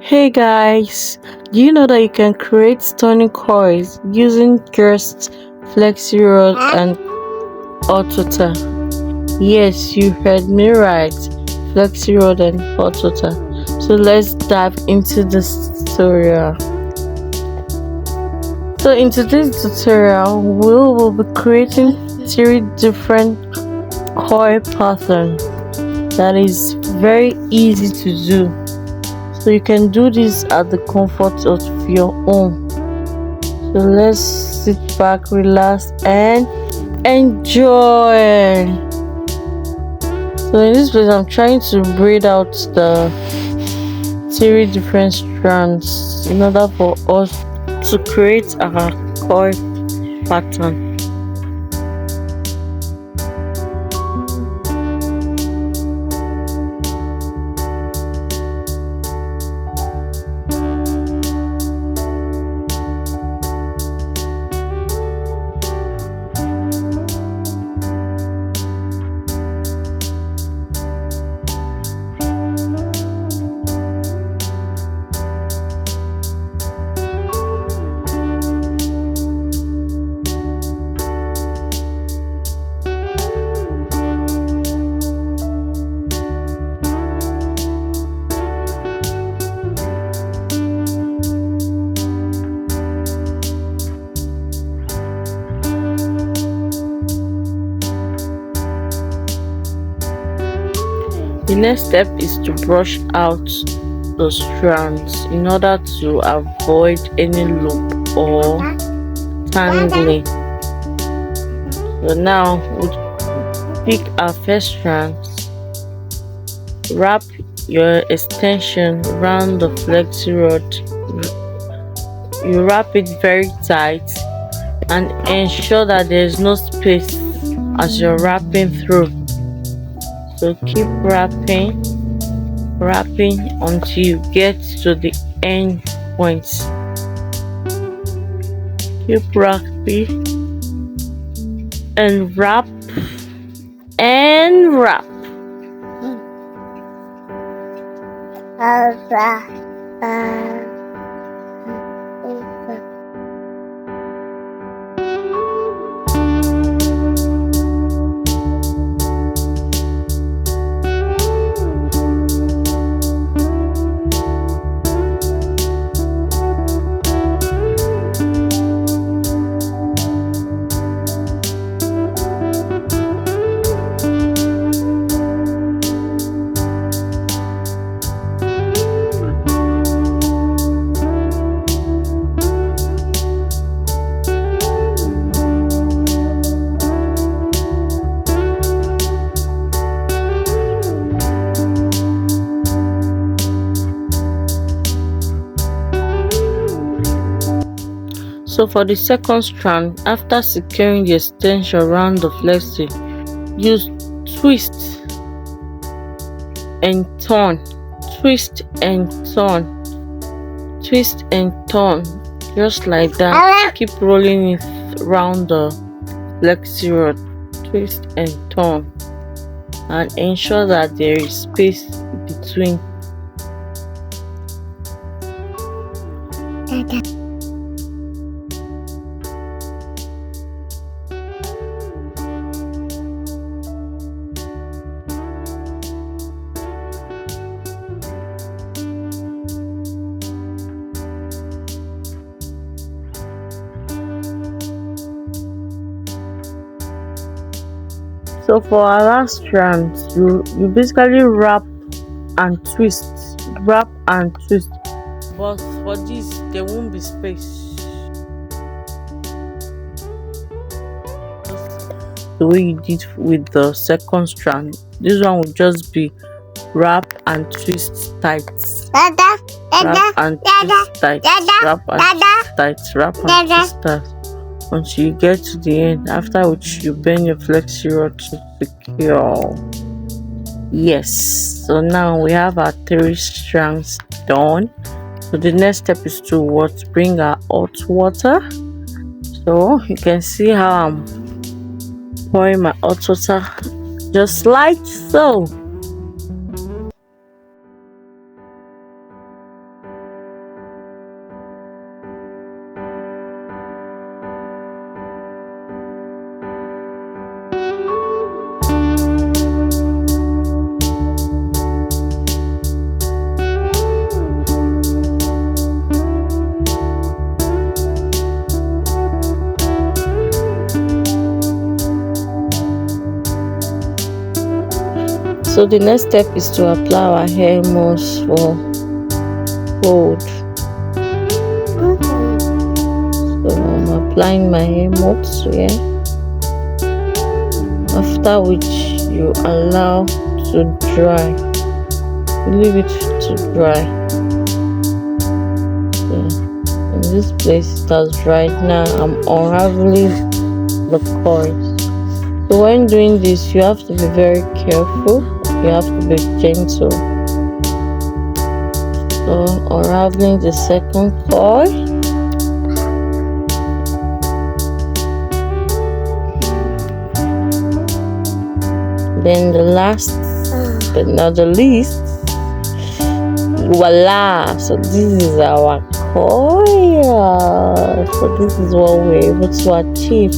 Hey guys, do you know that you can create stunning coils using just Flexi rod and hot. Yes, you heard me right, Flexi rod and hot. So let's dive into this tutorial. So in today's tutorial, we will be creating 3 different coil patterns that is very easy to do. So you can do this at the comfort of your home. So let's sit back, relax, and enjoy. So in this place, I'm trying to braid out the 3 different strands in order for us to create our coil pattern. The next step is to brush out the strands in order to avoid any loop or tangling. So now we pick our first strands, wrap your extension around the flexi rod. You wrap it very tight and ensure that there is no space as you're wrapping through. So keep wrapping until you get to the end points. Keep wrapping and wrap and wrap. So for the second strand, after securing the extension around the flexi, use twist and turn, twist and turn, twist and turn, just like that. Keep rolling it around the flexi rod, twist and turn, and ensure that there is space between. So for our last strand, you basically wrap and twist, but for this there won't be space. The way you did with the second strand, this one will just be wrap and twist tight, wrap and twist tight, wrap and twist tight, wrap and twist tight, until you get to the end, after which you bend your flexi rod to secure. Yes, so now we have our 3 strands done. So the next step is to bring our hot water. So you can see how I'm pouring my hot water, just like so. So the next step is to apply our hair moss for fold. So I'm applying my hair moss here, after which you allow to dry. You leave it to dry. So in this place it has dried. Now I'm unraveling the coils. So when doing this, you have to be very careful. You have to be gentle. So unraveling the second coil. Then the last but not the least, voila! So this is our coil. So this is what we're able to achieve.